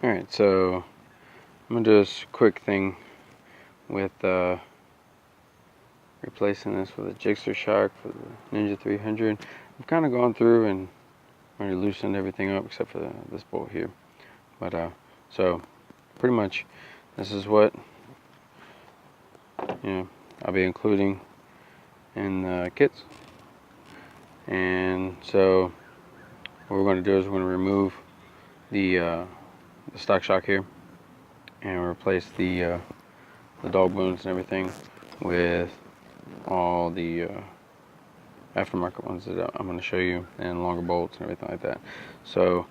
Alright, so I'm going to do this quick thing with replacing this with a GSXR shock for the Ninja 300. I've kind of gone through and already loosened everything up except for this bolt here. But so pretty much this is what I'll be including in the kits. And so what we're going to do is we're going to remove the stock shock here and replace the dog bones and everything with all the aftermarket ones that I'm going to show you, and longer bolts and everything like that. So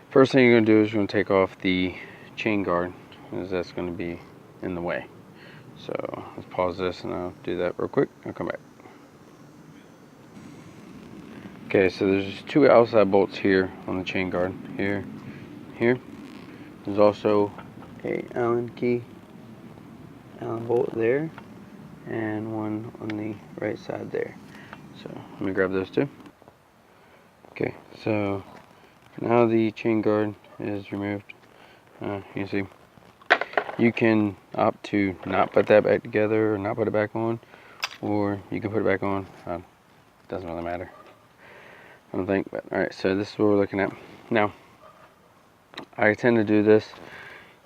first thing you're going to do is you're going to take off the chain guard, because that's going to be in the way. So let's pause this and I'll do that real quick. I'll come back. Okay, so there's two outside bolts here on the chain guard. Here. There's also a Allen bolt there, and one on the right side there. So let me grab those two. Okay, so now the chain guard is removed. You see, you can opt to not put that back together or not put it back on, or you can put it back on. Doesn't really matter, I don't think. But alright, so this is what we're looking at now. I tend to do this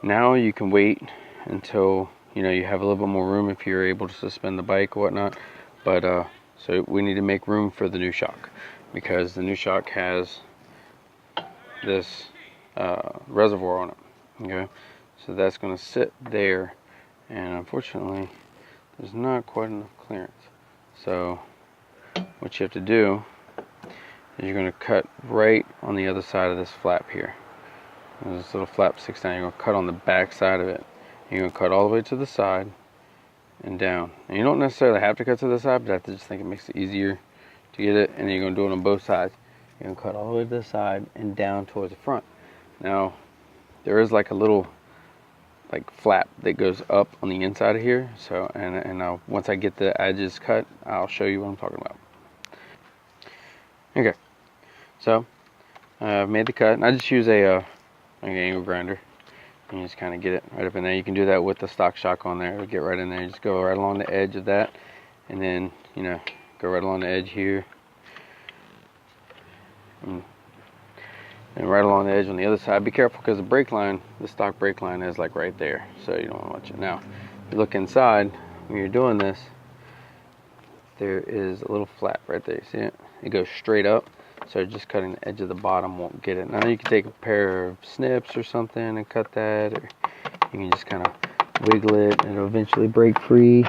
now. You can wait until you have a little bit more room if you're able to suspend the bike or whatnot. But so we need to make room for the new shock, because the new shock has this reservoir on it. Okay, so that's going to sit there, and unfortunately there's not quite enough clearance. So what you have to do is you're going to cut right on the other side of this flap here. There's this little flap sticks down. You're going to cut on the back side of it. You're going to cut all the way to the side and down. And you don't necessarily have to cut to the side, but I just think it makes it easier to get it. And then you're going to do it on both sides. You're going to cut all the way to the side and down towards the front. Now, there is like a little flap that goes up on the inside of here. So, and once I get the edges cut, I'll show you what I'm talking about. Okay, so I've made the cut, and I just use an angle grinder. And you just kind of get it right up in there. You can do that with the stock shock on there. It'll get right in there. You just go right along the edge of that, and then go right along the edge here, and right along the edge on the other side. Be careful, because the brake line, the stock brake line, is like right there, so you don't want to watch it. Now, if you look inside when you're doing this, there is a little flap right there. You see it? It goes straight up. So just cutting the edge of the bottom won't get it. Now you can take a pair of snips or something and cut that, or you can just kind of wiggle it and it'll eventually break free.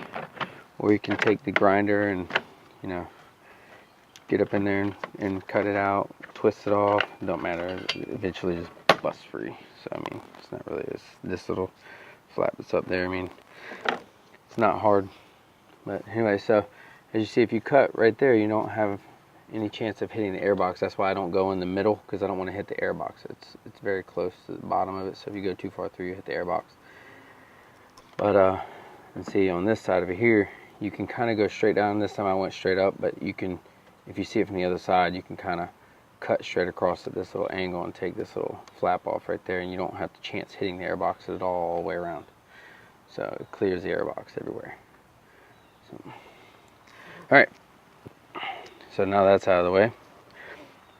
Or you can take the grinder and get up in there and cut it out, twist it off. It don't matter. It eventually just busts free. So I mean, it's not really this little flap that's up there. I mean, it's not hard. But anyway, so as you see, if you cut right there, you don't have any chance of hitting the airbox. That's why I don't go in the middle, because I don't want to hit the airbox. It's very close to the bottom of it, so if you go too far through, you hit the airbox. But and see, on this side of it here, you can kind of go straight down. This time I went straight up, but you can, if you see it from the other side, you can kind of cut straight across at this little angle and take this little flap off right there, and you don't have the chance hitting the airbox at all the way around. So it clears the airbox everywhere. So, all right. So now that's out of the way.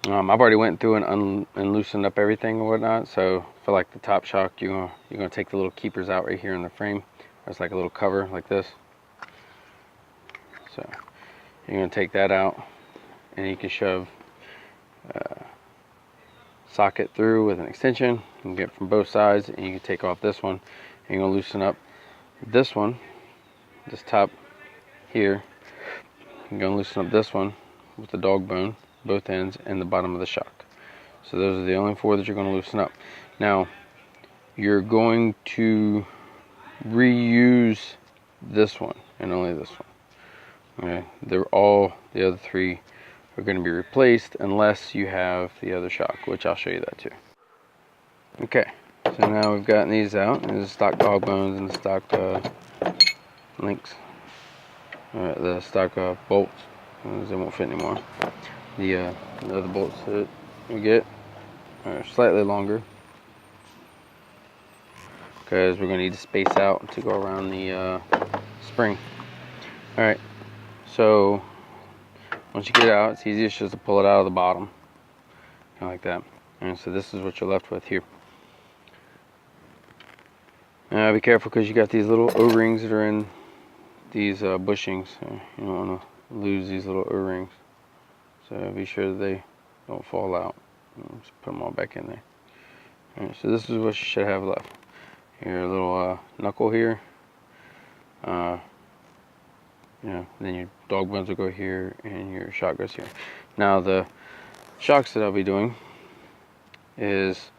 I've already went through and loosened up everything and whatnot. So for like the top shock, you're gonna take the little keepers out right here in the frame. There's like a little cover like this. So you're gonna take that out, and you can shove socket through with an extension. You can get from both sides, and you can take off this one. And you're gonna loosen up this one, this top here. You're gonna loosen up this one with the dog bone, both ends, and the bottom of the shock. So those are the only four that you're going to loosen up. Now, you're going to reuse this one and only this one. Okay, the other three are going to be replaced unless you have the other shock, which I'll show you that too. Okay, so now we've gotten these out. There's the stock dog bones and the stock links. The stock bolts. They won't fit anymore. The other bolts that we get are slightly longer. because we're going to need to space out to go around the spring. Alright, so once you get it out, it's easiest just to pull it out of the bottom, kind of like that. And so this is what you're left with here. Now be careful, because you got these little O-rings that are in these bushings. So you don't want to lose these little O-rings. So be sure that they don't fall out. Just put them all back in there. Alright, so this is what you should have left. Your little knuckle here. Then your dog bones will go here, and your shock goes here. Now the shocks that I'll be doing is,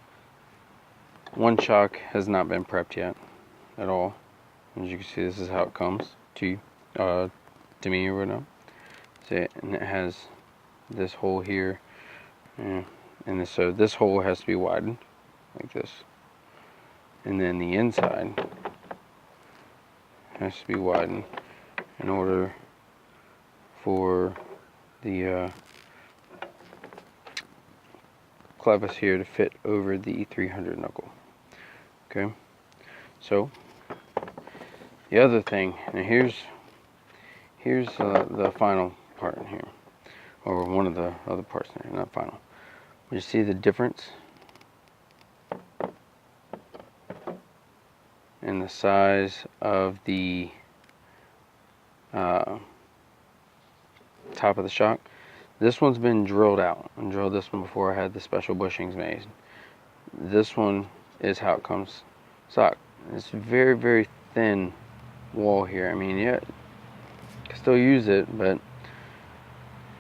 one shock has not been prepped yet at all. As you can see, this is how it comes to you, to me or whatnot. See, and it has this hole here, and so this hole has to be widened like this, and then the inside has to be widened in order for the clevis here to fit over the 300 knuckle. Okay, so the other thing, and here's the final part in here, or one of the other parts in here, not final. You see the difference in the size of the top of the shock. This one's been drilled out. I drilled this one before I had the special bushings made. This one is how it comes stock. It's very, very thin wall here. I mean, yeah, you can still use it, but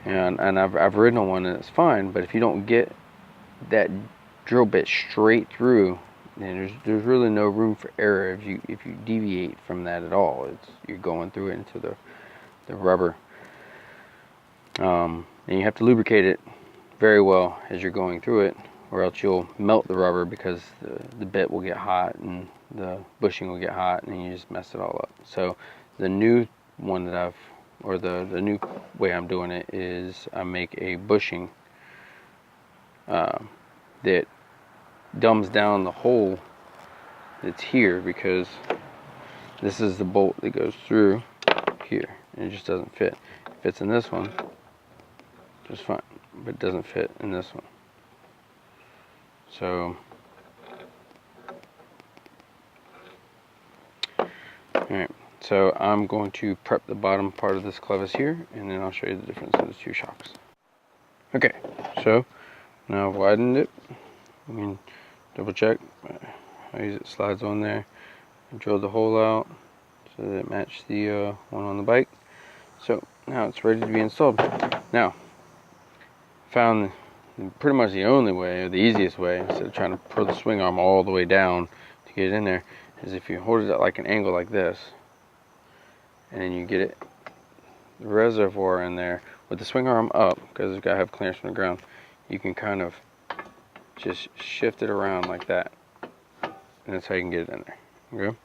and I've ridden on one and it's fine. But if you don't get that drill bit straight through, then there's really no room for error. If you deviate from that at all, you're going through it into the rubber. And you have to lubricate it very well as you're going through it, or else you'll melt the rubber, because the bit will get hot and the bushing will get hot, and you just mess it all up. So the new one that the new way I'm doing it is I make a bushing that dumbs down the hole that's here, because this is the bolt that goes through here, and it just doesn't fit. It fits in this one just fine, but it doesn't fit in this one. So alright, so I'm going to prep the bottom part of this clevis here, and then I'll show you the difference in the two shocks. Okay, so now I've widened it. You can double check. I use it slides on there. I drilled the hole out so that it matched the one on the bike. So now it's ready to be installed. Now, found pretty much the only way, or the easiest way, instead of trying to pull the swing arm all the way down to get it in there, is if you hold it at like an angle like this, and then you get it, the reservoir in there with the swing arm up, because it's got to have clearance from the ground. You can kind of just shift it around like that, and that's how you can get it in there. Okay,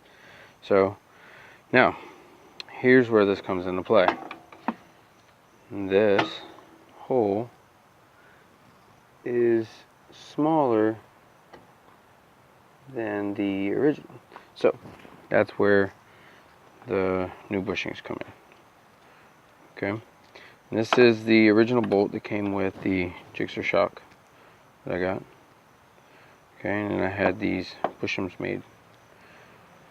so now here's where this comes into play. This hole is smaller than the original, so that's where the new bushings come in. Okay, and this is the original bolt that came with the GSXR shock that I got. Okay, and then I had these bushings made,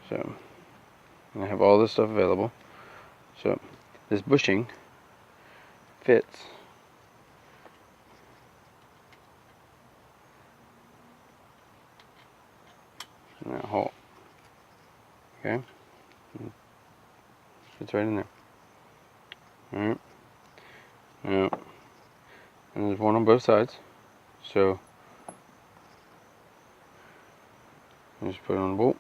so and I have all this stuff available. So this bushing fits in that hole. Okay, fits right in there. Alright, now, and there's one on both sides, so just put it on the bolt,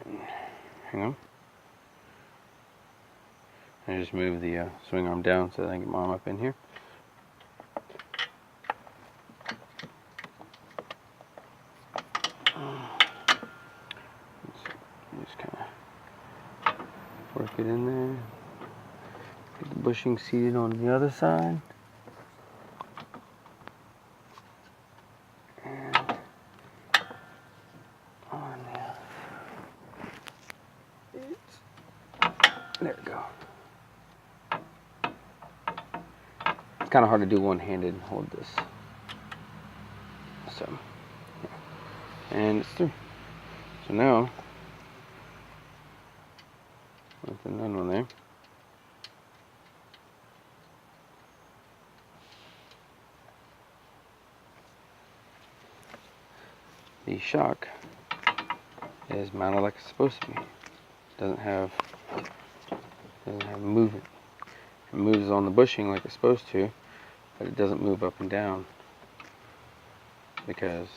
and hang on. I just move the swing arm down so that I can get my arm up in here. Just kind of work it in there. Get the bushing seated on the other side. And kind of hard to do one-handed and hold this. So, yeah. And it's through. So now, with another one there. The shock is mounted like it's supposed to be. Doesn't have movement. It moves on the bushing like it's supposed to, but it doesn't move up and down because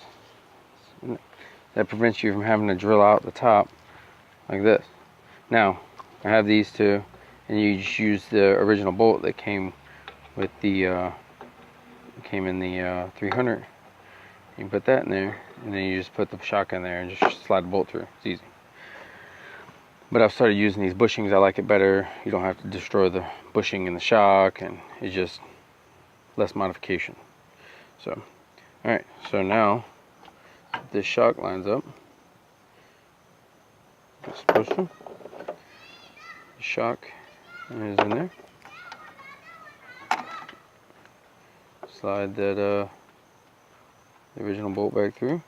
that prevents you from having to drill out the top like this. Now, I have these two, and you just use the original bolt that came with the came in the 300. You can put that in there, and then you just put the shock in there and just slide the bolt through. It's easy. But I've started using these bushings. I like it better. You don't have to destroy the bushing in the shock, and it's just less modification. So, alright, so now this shock lines up. It's supposed to. The shock is in there. Slide that the original bolt back through.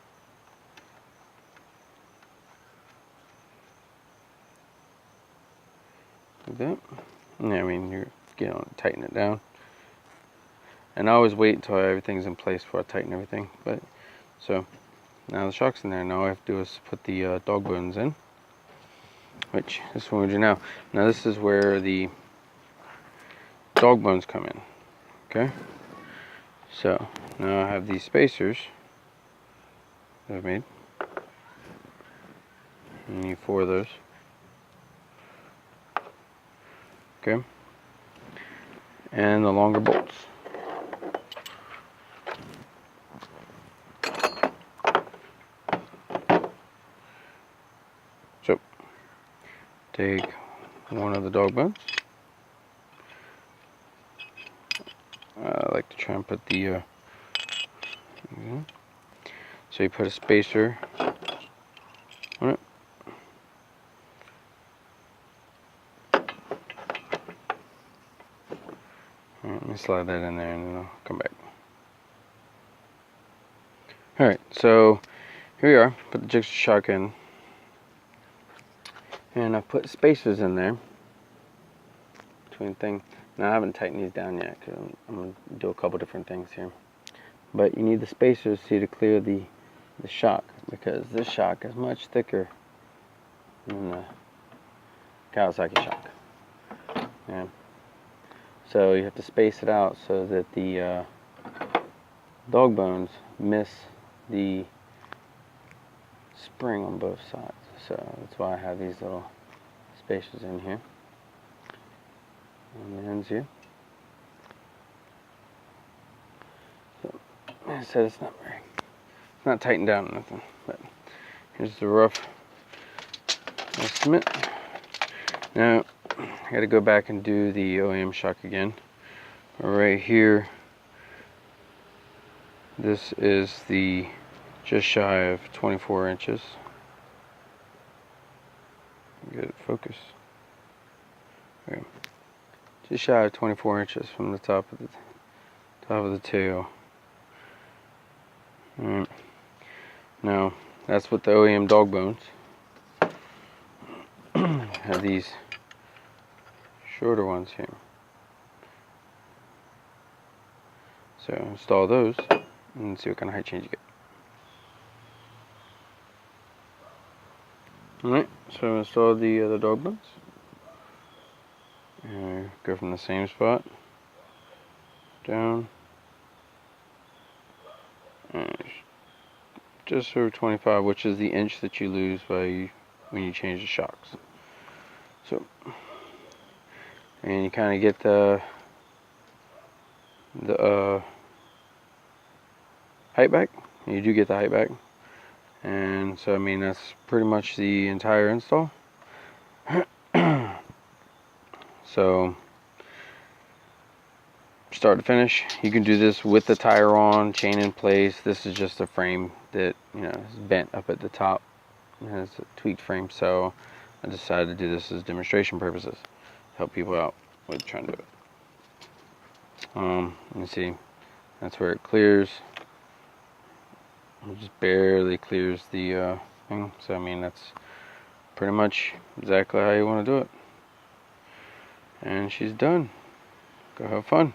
Like that. Yeah, I mean, you're gonna tighten it down. And I always wait until everything's in place before I tighten everything. But so now the shock's in there. Now all I have to do is put the dog bones in, which is what we do now. Now this is where the dog bones come in. Okay. So now I have these spacers that I've made. You need 4 of those. Okay. And the longer bolts. So take one of the dog bones. I like to try and put the so you put a spacer on it. Let me slide that in there and then I'll come back. Alright, so here we are. Put the jigsaw shock in. And I put spacers in there between things. Now I haven't tightened these down yet because I'm going to do a couple different things here. But you need the spacers to clear the shock, because this shock is much thicker than the Kawasaki shock. Yeah. So you have to space it out so that the dog bones miss the spring on both sides. So that's why I have these little spacers in here on the ends here. So I said it's not tightened down or nothing, but here's the rough estimate. Now I got to go back and do the OEM shock again. Right here, this is the just shy of 24 inches. Get it focus. Okay. Just shy of 24 inches from the top of the tail. Alright. Now that's with the OEM dog bones. Have these shorter ones here. So install those and see what kind of height change you get. Alright, so install the dog bones. And go from the same spot down, and just over 25, which is the inch that you lose when you change the shocks. So, and you kind of get the height back. You do get the height back, and so I mean that's pretty much the entire install. So start to finish, you can do this with the tire on, chain in place. This is just a frame that, you know, is bent up at the top. It has a tweaked frame, so I decided to do this as demonstration purposes, help people out with trying to do it. You see, that's where it clears. It just barely clears the thing. So I mean, that's pretty much exactly how you want to do it. And she's done. Go have fun.